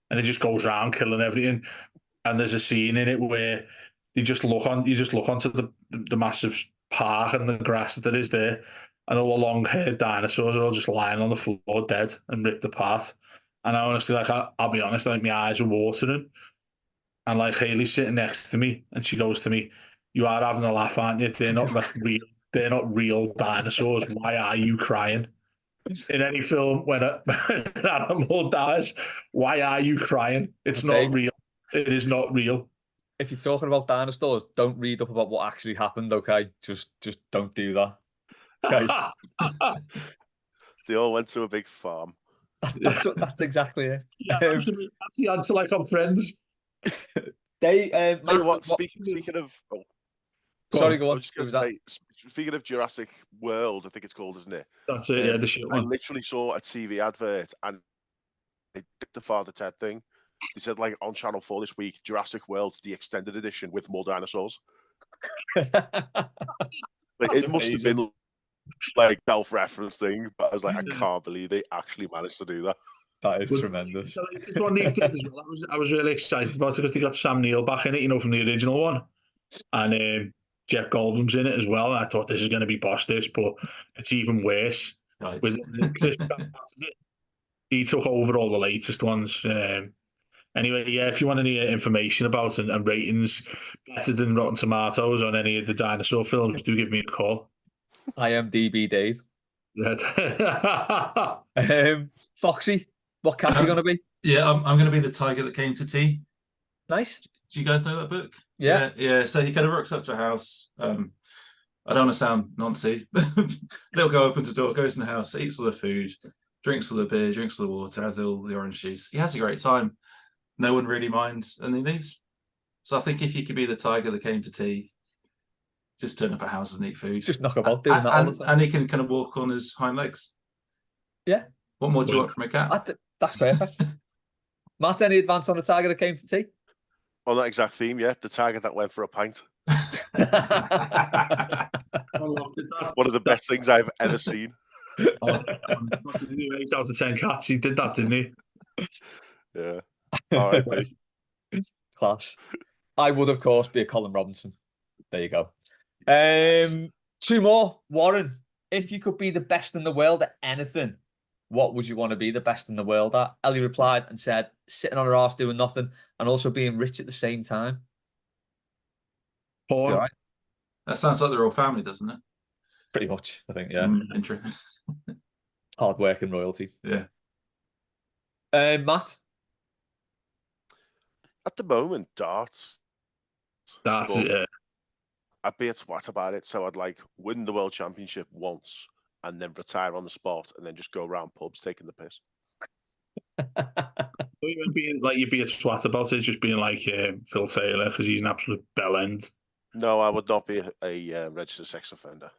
and it just goes around killing everything. And there's a scene in it where you just look onto the massive park and the grass that is there, and all the long-haired dinosaurs are all just lying on the floor dead and ripped apart. And I honestly, like, I'll be honest, like my eyes are watering. And like Hayley's sitting next to me, and she goes to me, "You are having a laugh, aren't you? They're not like real. They're not real dinosaurs. Why are you crying?" In any film, when an animal dies, why are you crying? It's Okay. not real. It is not real. If you're talking about dinosaurs, don't read up about what actually happened, okay? Just don't do that. Okay. They all went to a big farm. That's exactly it. Yeah, that's the answer, like on Friends. They Tell you what, speaking of, sorry, go I on. was just going to say, speaking of Jurassic World, I think it's called, isn't it? That's it. Yeah, the shit I one. literally saw a TV advert, and they did the Father Ted thing. They said, like, on Channel 4 this week, Jurassic World, the extended edition with more dinosaurs. Like, it must have been like self-reference thing, but I was like, I can't believe they actually managed to do that. That is tremendous. The latest one they did as well. I was really excited about it because they got Sam Neill back in it, from the original one, and Jeff Goldblum's in it as well. And I thought this is going to be boss this, but it's even worse. Right. With Chris Pratt, he took over all the latest ones. Anyway, yeah, if you want any information about and ratings better than Rotten Tomatoes on any of the dinosaur films, do give me a call. IMDb Dave. Yeah. Foxy, what cat are you going to be? Yeah, I'm going to be the tiger that came to tea. Nice. Do you guys know that book? Yeah. Yeah. So he kind of rocks up to a house. I don't want to sound noncy. Little guy opens the door, goes in the house, eats all the food, drinks all the beer, drinks all the water, has all the orange juice. He has a great time. No one really minds, and he leaves. So I think if you could be the tiger that came to tea, just turn up at houses and eat food. Just knock about doing that all the time. And he can kind of walk on his hind legs. Yeah. What more do you want from a cat? That's perfect. Matt, any advance on the tiger that came to tea? On that exact theme, yeah, the tiger that went for a pint. One of the best things I've ever seen. 8 out of 10 cats. He did that, didn't he? Yeah. All right, Class. I would, of course, be a Colin Robinson. There you go. Two more. Warren, if you could be the best in the world at anything, what would you want to be the best in the world at? Ellie replied and said, sitting on her arse doing nothing and also being rich at the same time. Porn. Right? That sounds like the royal family, doesn't it? Pretty much, I think, yeah. Hard work and royalty. Yeah. Matt? At the moment, darts. That's it, yeah. I'd be a twat about it, so I'd like win the world championship once and then retire on the spot and then just go around pubs taking the piss. You'd be a twat about it, just being like Phil Taylor because he's an absolute bellend. No, I would not be a registered sex offender.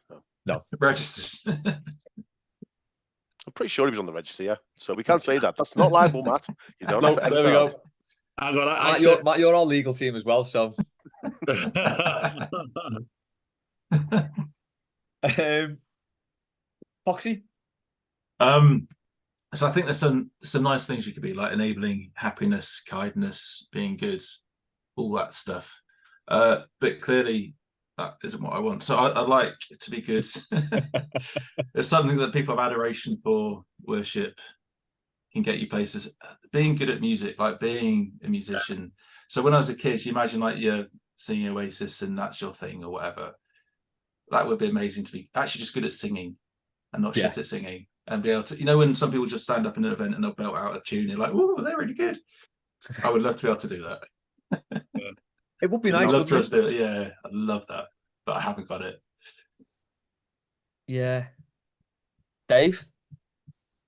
No. Registered. I'm pretty sure he was on the register, yeah. So we can't say that. That's not liable, Matt. You don't have to edit there we that go. out. Matt, you're our legal team as well, so. Foxy? So I think there's some nice things you could be, like enabling happiness, kindness, being good, all that stuff. But clearly that isn't what I want. So I'd like to be good. There's something that people have adoration for, worship, can get you places. Being good at music, like being a musician. So when I was a kid, you imagine like you're singing Oasis and that's your thing or whatever. That would be amazing to be actually just good at singing and not shit at singing. And be able to, when some people just stand up in an event and they'll belt out a tune, you're like, oh, they're really good. I would love to be able to do that. It would be nice. Yeah, I'd love that, but I haven't got it. Yeah. Dave,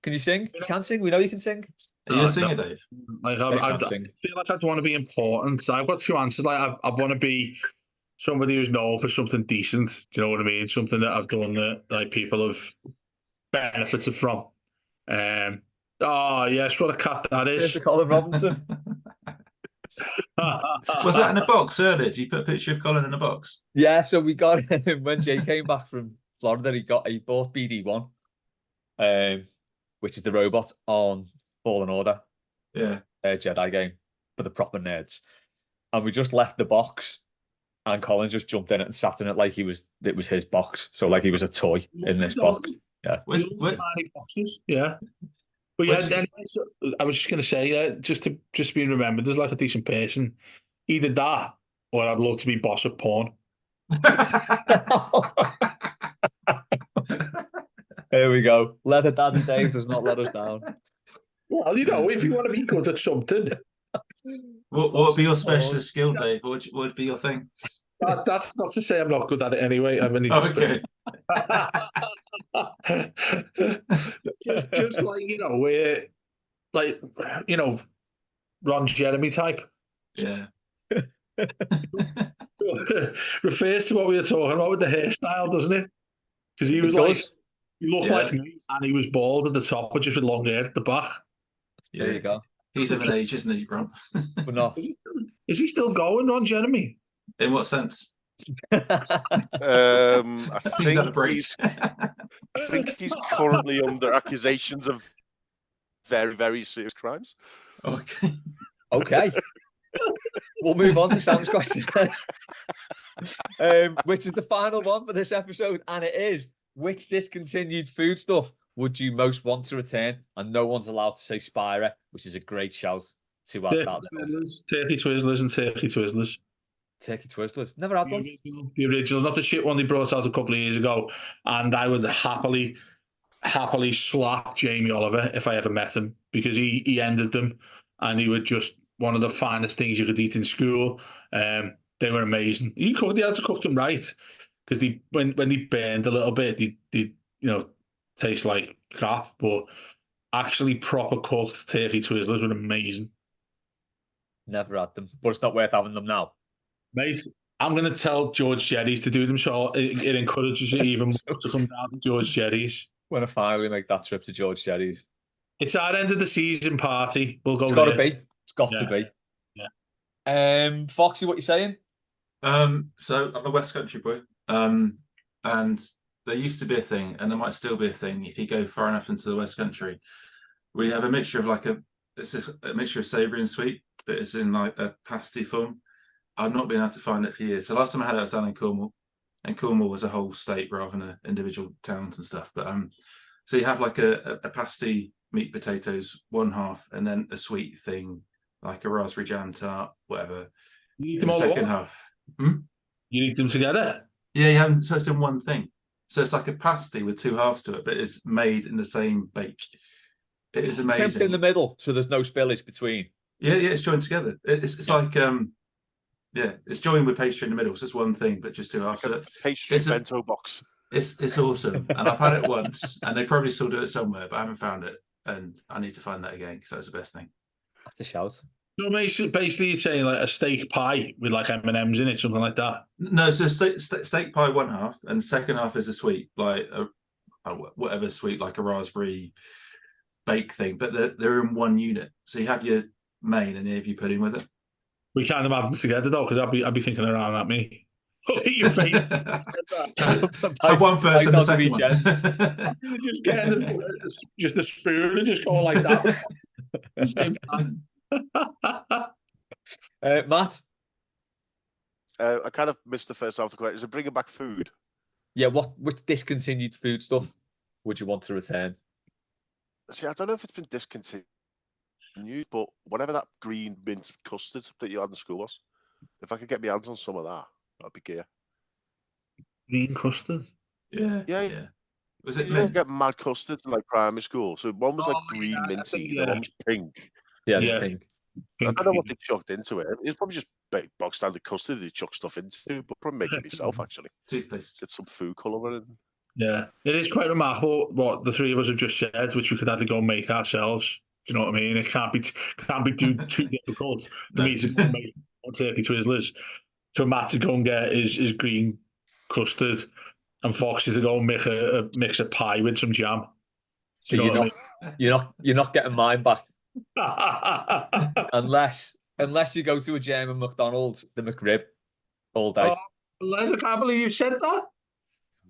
can you sing? You can sing. We know you can sing. Are you a singer, Dave? Like I feel like I'd want to be important. So I've got two answers. Like I want to be somebody who's known for something decent. Do you know what I mean? Something that I've done that like people have benefited from. Oh yes, what a cat that There's is. the Colin Robinson. Was that in a box earlier? Did you put a picture of Colin in a box? Yeah, so we got him when Jay came back from Florida. He bought BD1, which is the robot on Fallen Order, Yeah. Jedi game for the proper nerds. And we just left the box, and Colin just jumped in it and sat in it like it was his box. So like he was a toy in this box. Yeah, Tiny boxes. Yeah. But Where yeah, did you- anyway, so I was just going to say, just to be remembered as like a decent person, either that or I'd love to be boss of porn. There we go. Leather Daddy Dave does not let us down. Well, you know, if you want to be good at something, What would be your specialist skill, Dave? What would be your thing? that's not to say I'm not good at it anyway. I mean, Oh, okay. just like we're like Ron Jeremy type. Yeah. Refers to what we were talking about with the hairstyle, doesn't it? Because he was he looked like me, and he was bald at the top, but just with long hair at the back. Yeah. There you go. He's of an age, isn't he, Ron? But no. Is he still going, Ron Jeremy? In what sense? I He's had a think break. I think he's currently under accusations of very, very serious crimes. Okay. Okay. We'll move on to Sam's question, which is the final one for this episode, and it is: which discontinued food stuff would you most want to return? And no one's allowed to say Spira, which is a great shout to add that. Turkey Twizzlers and Turkey Twizzlers. Turkey Twizzlers. Never had one. The original, not the shit one they brought out a couple of years ago. And I would happily slap Jamie Oliver if I ever met him, because he ended them, and he was just one of the finest things you could eat in school. They were amazing. You had to cook them right, because when they burned a little bit, they taste like crap. But actually proper cooked Turkey Twizzlers were amazing. Never had them, but it's not worth having them now. Mate, I'm going to tell George Jerry's to do them, so it encourages you even more to come down to George Jerry's. When I finally make that trip to George Jerry's. It's our end of the season party. We'll go It's there. got to be. It's got to be. Yeah. Foxy, what you saying? So I'm a West Country boy. And there used to be a thing, and there might still be a thing if you go far enough into the West Country. We have a mixture of it's a mixture of savoury and sweet, but it's in like a pasty form. I've not been able to find it for years. So last time I had it, I was down in Cornwall, and Cornwall was a whole state rather than individual towns and stuff. But so you have like a pasty, meat, potatoes, one half, and then a sweet thing like a raspberry jam tart, whatever. You eat In them the all second half. You eat them together? Yeah, so it's in one thing. So it's like a pasty with two halves to it, but it's made in the same bake. It is amazing. In the middle, so there's no spillage between. Yeah, it's joined together. It's like it's joined with pastry in the middle, so it's one thing, but just two halves. Like a pastry bento box. It's awesome, and I've had it once, and they probably still do it somewhere, but I haven't found it, and I need to find that again because that's the best thing. That's a shout. So basically, you're saying like a steak pie with like M&Ms in it, something like that. No, so steak pie one half, and second half is a sweet, like a whatever sweet, like a raspberry bake thing, but they're in one unit. So you have your main, and then you have your pudding with it. We can't have them together though, because I'd be thinking around at me. Your face. Have one first and the second one. You're just getting just the spoon and just going like that. At the same time. Matt? I kind of missed the first half of the question. Is it bringing back food? Yeah, which discontinued food stuff would you want to return? See, I don't know if it's been discontinued, but whatever that green mint custard that you had in school was, if I could get my hands on some of that, that'd be gear. Green custard? Yeah. Was it you don't get mad custards in like primary school? So one was like green minty, the one was pink. Yeah. Pink. I don't know what they chucked into it. It's probably just box standard custard they chuck stuff into, but probably make it myself actually. Toothpaste. Get some food colour in. Yeah, it is quite remarkable what the three of us have just said, which we could have to go and make ourselves. Do you know what I mean? It can't be too difficult for me to go make turkey twizzlers. for Matt to go and get his green custard, and Foxy to go and make a mix of pie with some jam. So You know you're not getting mine back what I mean? unless you go to a German McDonald's, the McRib, all day. Oh, Les, I can't believe you said that.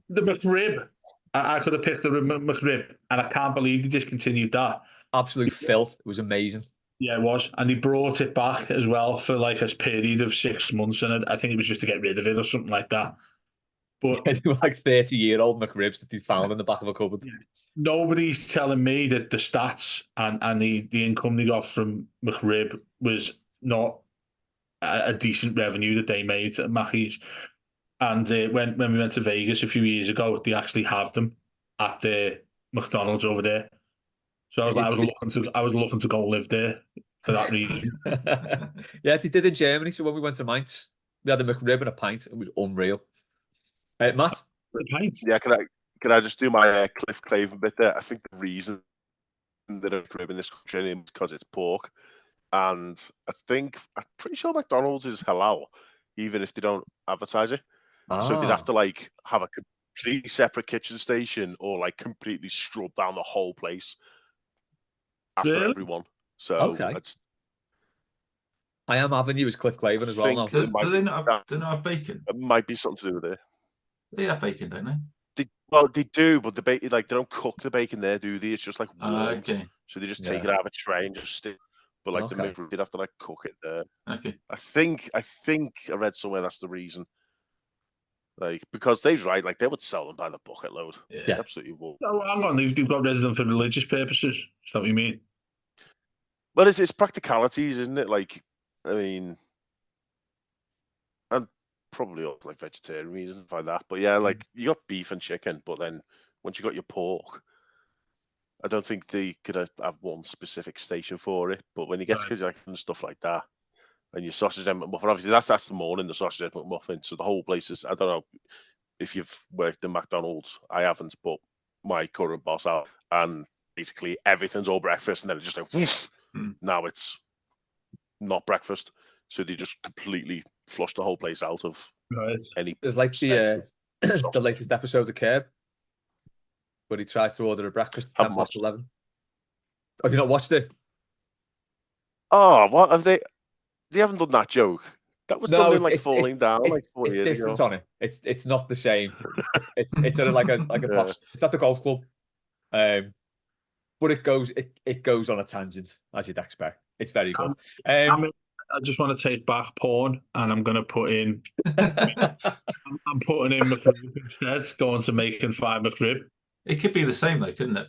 The McRib. I could have picked the McRib, and I can't believe they discontinued that. Absolute filth. It was amazing. Yeah, it was. And they brought it back as well for like a period of 6 months, and I think it was just to get rid of it or something like that. But They were like 30-year-old McRibs that they found in the back of a cupboard. nobody's telling me that the stats and the income they got from McRib was not a decent revenue that they made at Mackey's. And when we went to Vegas a few years ago, they actually have them at the McDonald's over there. So I was looking to go live there for that reason. Yeah, they did in Germany. So when we went to Mainz, we had a McRib and a pint. It was unreal. Matt? Pints. Yeah, can I just do my Cliff Clavin bit there? I think the reason that a McRib in this country is because it's pork. And I'm pretty sure McDonald's is halal, even if they don't advertise it. So they'd have to like have a completely separate kitchen station or like completely scrub down the whole place after everyone. So okay. I am having you as Cliff Clavin as well now. Do they not have bacon? It might be something to do with it. They have bacon, don't they? They do, but the bacon, like, they don't cook the bacon there, do they? It's just like warmed. Okay. So they just take it out of a tray and just stick. But like the McRib, you'd have to like cook it there. Okay. I think I read somewhere that's the reason. Like, because Dave's right, like they would sell them by the bucket load. Yeah. Absolutely would. Oh, hang on, they've got rid of them for religious purposes. Is that what you mean? Well, it's practicalities, isn't it? Like, I mean, and probably also like vegetarian reasons like that. But yeah, like you got beef and chicken, but then once you got your pork, I don't think they could have one specific station for it. But when you get to like stuff like that, and your sausage and McMuffin, obviously that's the morning, the sausage and McMuffin. So the whole place is, I don't know if you've worked in McDonald's, I haven't, but my current boss out, and basically everything's all breakfast, and then it's just like, whoosh, now it's not breakfast. So they just completely flush the whole place out of any. It's like the latest episode of Curb, where he tries to order a breakfast at 11:10. Have you not watched it? Oh, what have they? They haven't done that joke. That was done in like Falling Down like 4 years different ago. on it. It's not the same. It's like a posh, it's at the golf club. But it goes on a tangent, as you'd expect. It's very good. I just want to take back porn, and I'm going to put in. I'm putting in McRib instead, going to making 5 McRib. It could be the same though, couldn't it?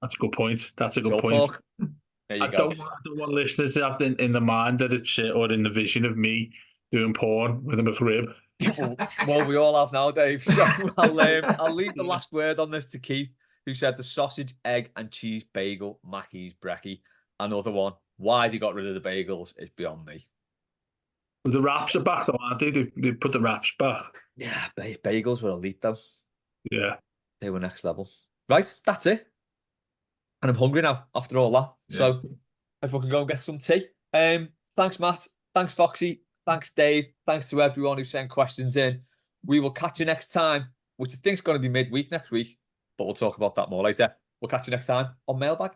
That's a good point. There you go. I don't want listeners to have in the mind that it's or in the vision of me doing porn with a McRib. Well, we all have now, Dave. So I'll leave the last word on this to Keith, who said the sausage, egg, and cheese bagel, Mackey's brekkie. Another one. Why they got rid of the bagels is beyond me. The wraps are back, though, aren't they? They put the wraps back. Yeah, bagels were elite, though. Yeah. They were next level. Right, that's it. And I'm hungry now after all that. Yeah. So everyone can go and get some tea. Thanks, Matt. Thanks, Foxy. Thanks, Dave. Thanks to everyone who sent questions in. We will catch you next time, which I think is going to be midweek next week, but we'll talk about that more later. We'll catch you next time on Mailbag.